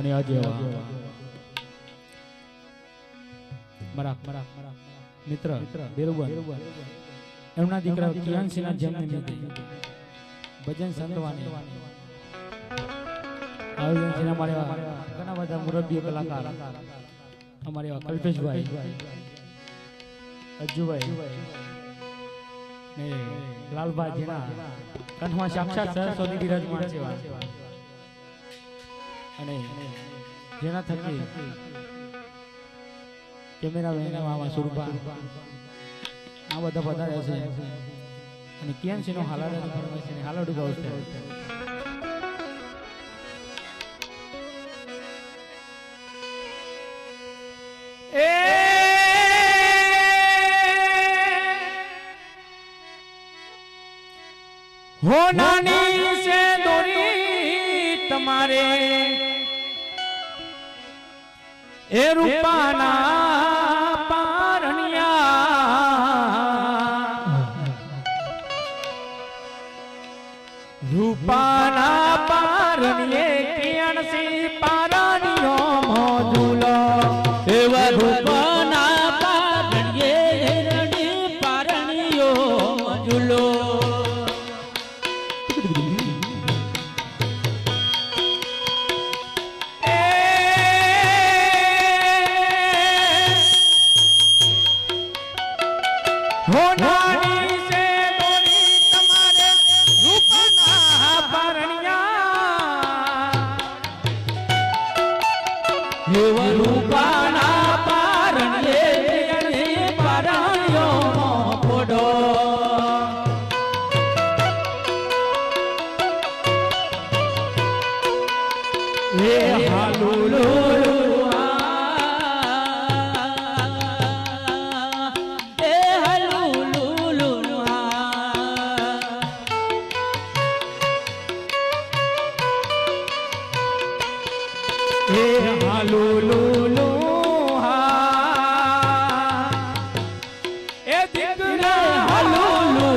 અને અજેવા મારા મિત્ર બેરુબન એમના દીકરા કિયાનસિંહના જન્મનિમિત્તે ભજન સંતવાણી આયોજન છે અમારે ઘણા બધા મુરબ્બી કલાકાર અમારે કલ્પેશભાઈ અજ્જુભાઈ ને લાલભાઈ જેના કંઠમાં સાક્ષાત સરસ્વતી બિરાજમાન છે અને જેના થકી કેમેરામેન આવા સુરપા આ બધા પધાર્યા છે અને કિયાનસિંહનો હાલાડાની ફરમાઈશ છે હાલાડું ગાવ છે हो नानी से दोरी तुम्हारे ए रूपाना पारनिया रूपाना पारनिये कियन सी पारनियो मोदुलो एवा रूपाना पारनिये रणी पारनियो मोदुलो हो नानी से दोरी तुम्हारे रूपना पारनिया एवा रूपाना पारनिये पारनियो मोडो ए हालुलु लूलू हा ए दिकरा हलूलू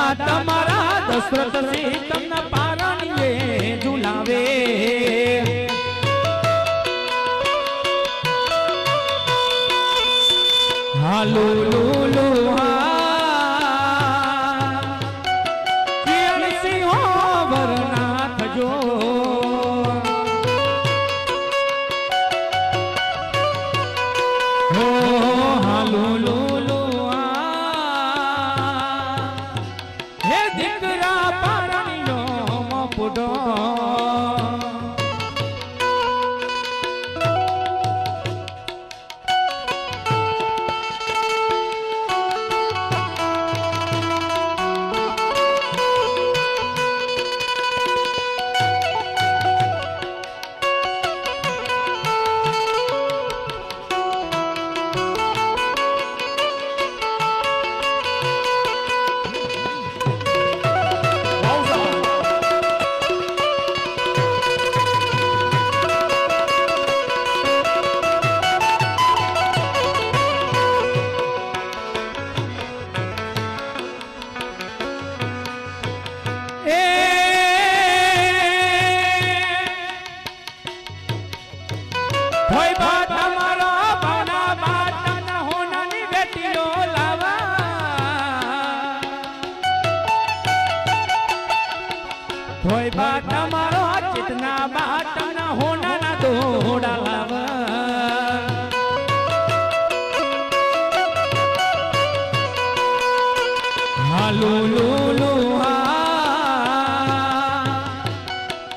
દાદા તમારા દશરથ સિંહ તમને પારણીએ ઝુલાવે હાલો લુલુ કિરણ સિંહો વરના થજો હો હાલો લુલુ હે દીકરા પારણીનો મપડો હોય બાટ મારો ચિતના બાટના હોનાના દોડા લાવા હાલો લુલુ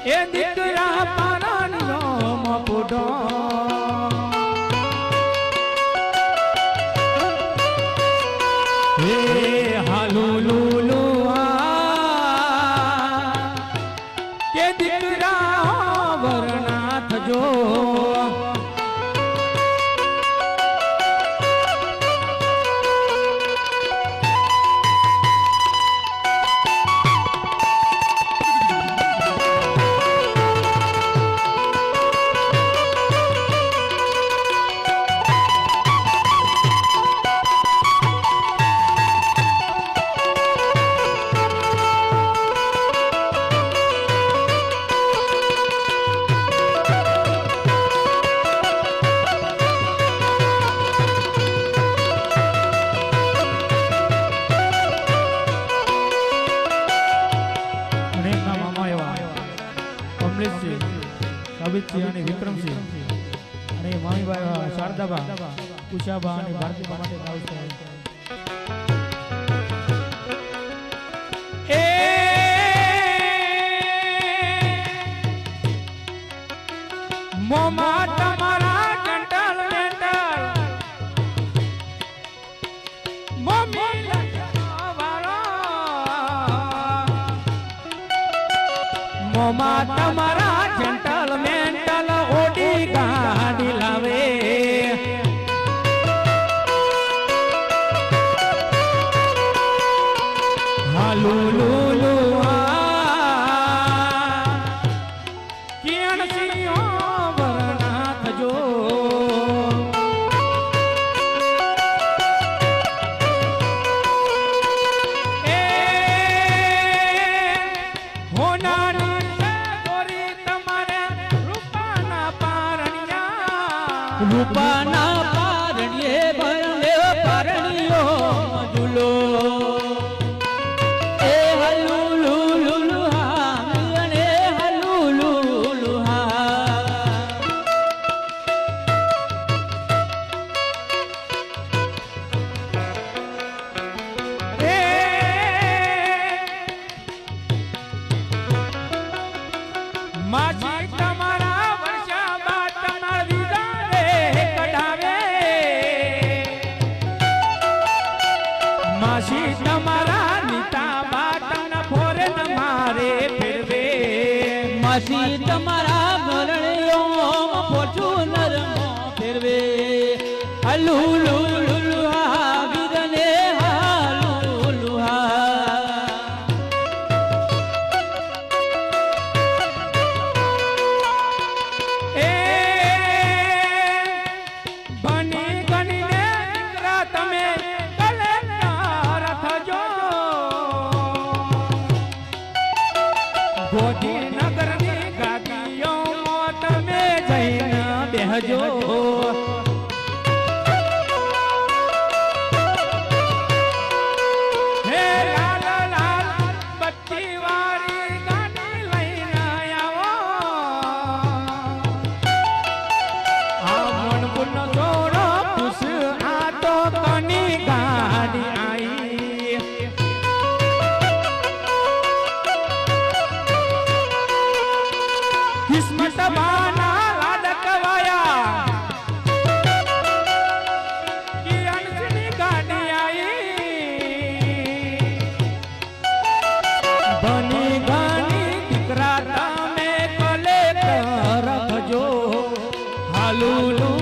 એ દીકરા પારણીનો મપડો હે હાલો લુલુ કે દીકરા વરના થજો સાબિતસિંહ અને વિક્રમસિંહ અને મામીબાઈ શારદાબા ઉષાબા અને ભારતીબા માટે ગાઉં છે એ મોમા તમારા કંટલ મેન્ટલ મમ્મી મોમા તમારા જંટલ મેન્ટલ ઓડી ગાડી લાવે હાલો લુલુ કિરણ સિંહો વરના થજો એ હોનાની રૂપાના પારણીએ ભરલે પારણીઓ ઝૂલો એ હલુ લુલુ અને હલુ લુલુ એ માજી તમારા વર્ષા બાદ માસી તમારા નીતા બાટન ફોરેન મારે ફેરવે માસી તમારા ભરણીઓ ફોર્ચ્યુનર ફેરવે હલુ લુલુ વીરને હાલુ લુહા એ બની ગણીને દીકરા તમે કલેક્ટર થજો બેહજો હે લાલ લાલ બત્તી વાળી ગાડી લઈને આવો આ મણપુરનો છોડો ખુશ આ તો કની ગાડી આઈ કિસ્મત બાના લાડકવાયા કી અનસની ગાડી આઈ બની ગાની દીકરા તમે કલેક્ટર રખજો હાલુલુ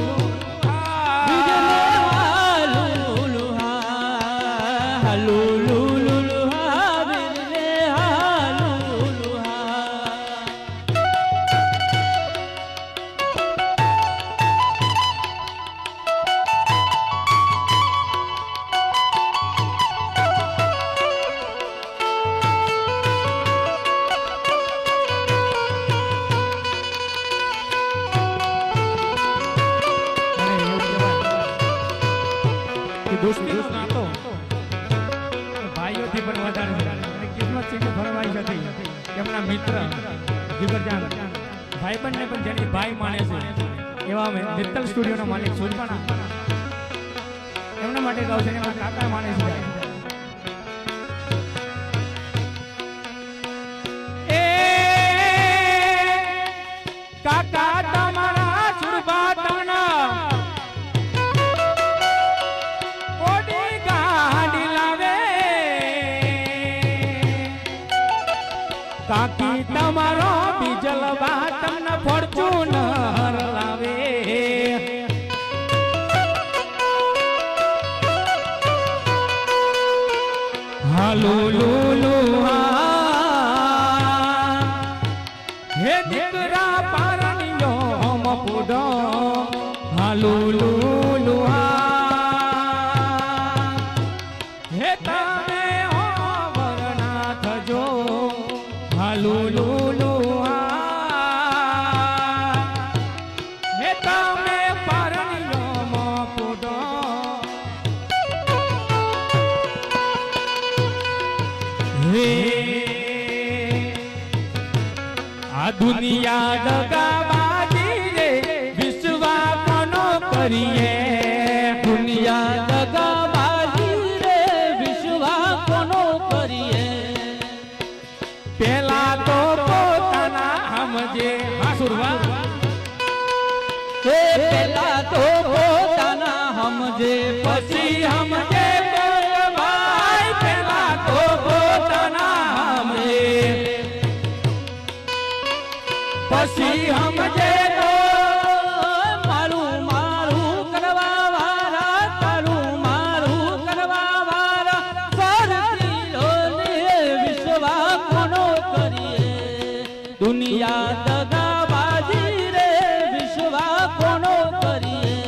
દોસ્તીનો નાતો ભાઈઓથી પણ વધારે છે અને કિસ્મતસિંહની ફરમાઈશ હતી કે એમના મિત્ર જીગરજાન ભાઈબંધને પણ જેની ભાઈ માને છે એવા અમે મિત્તલ સ્ટુડિયોના માલિક સુરપાણા એમના માટે ગાઉં છે એમના કાકા માને છે એ કાકા તમારા સુરપાટાના કાકી તમારો બીજલ બાટન ફોર્ચ્યુનર લાવે હાલુ લુલુ હે દીકરા પારણિયો મપુડો હાલુ લુલુ હે તમે હો વરના થજો હાલુલુલુ હે તમે પરણિયો મપુડો હે આ દુનિયા દગાબાજી રે વિશ્વા કોનો કરીએ દુનિયા દગાબાજી રે વિશ્વા કોનો કરીએ પેલા તો પોતાના સમજે હાસુરવા પેલા તો પોતાના સમજે પછી સમજે ભાઈ પેલા તો પોતાના સમજે પછી સમજે મારું મારું કરવા વાળા તારું મારું કરવા વાળા ફરતીઓને વિશ્વા કોનો કરીએ દુનિયા દગાબાજી રે વિશ્વા કોનો કરીએ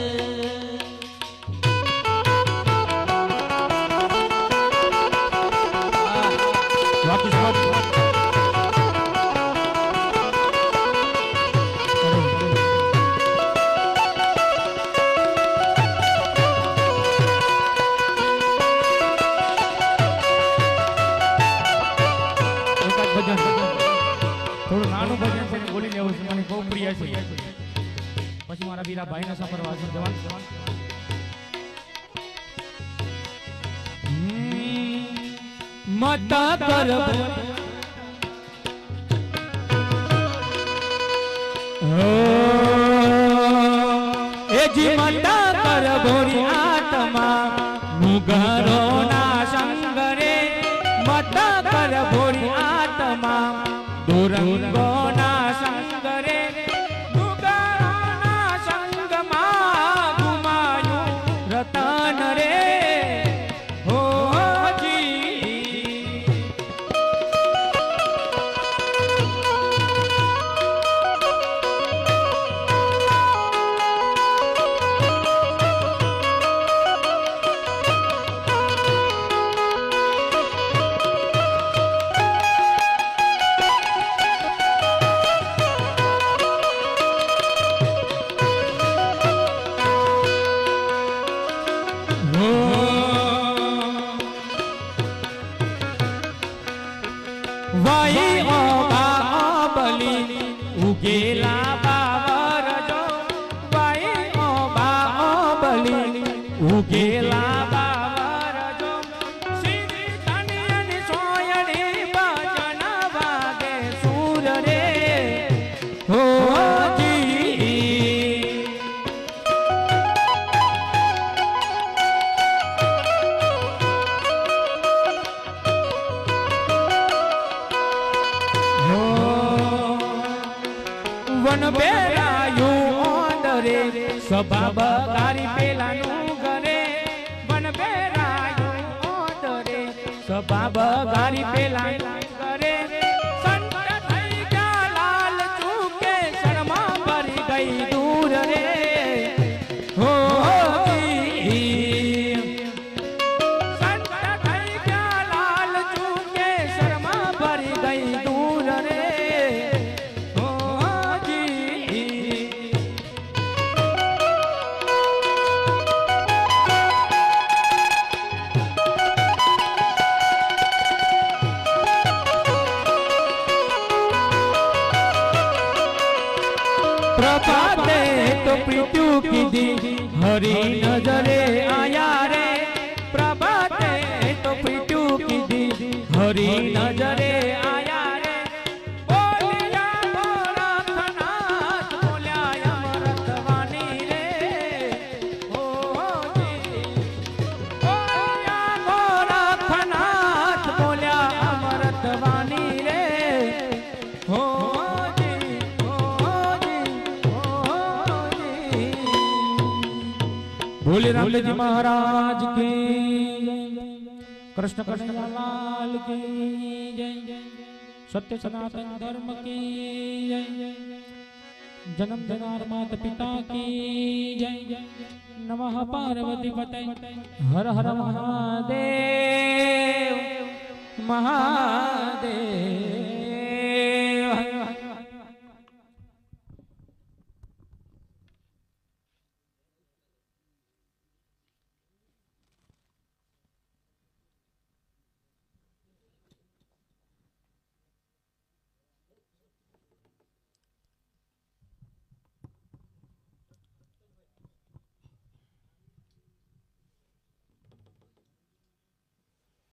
થોડું નાનું ભજન છે ને બોલી લેવું છે મને બહુ પ્રિય છે પછી મારા બીરા ભાઈને સાંભળવા છે જવાન મત કર એ જી મત કર ભોરી આત્મા મુગરો ના સંગરે મત કર ભોરી આત્મા દુરંગો ના સંગરે મુગરોના સંગમાં ગુમાયું રતન રે ઉગેલા બાવર જો શ્રી કન્યાની સોયડી ભજન વાગે સૂર રે હો વન બેરાયું ઓંદરે સભા બગારી પેલાનું ઘરે વન બેરાયું ઓંદરે સભા બગારી પેલાનું ઘરે સંત થઈ ગયા લાલ ચૂકે શર્મા ભરી ગઈ દૂર રે હો સંત થઈ ગયા લાલ ચૂકે શર્મા ભરી ગઈ દૂર રે प्रभाते तो प्रीत्यु कीधी हरी नजरे आया रे प्रभाते तो प्रीत्यु कीधी हरी नजरे आया रे बोलिया गोरखनाथ बोलिया अमृतवाणी रे ओ जी बोलिया गोरखनाथ बोलिया अमृतवाणी रे हो बोले रामदेव महाराज की कृष्ण कन्हैया लाल की जय सत्य सनातन धर्म की जय जन्म देनार माता पिता की जय नमः पार्वती पते हर हर महादेव महादेव।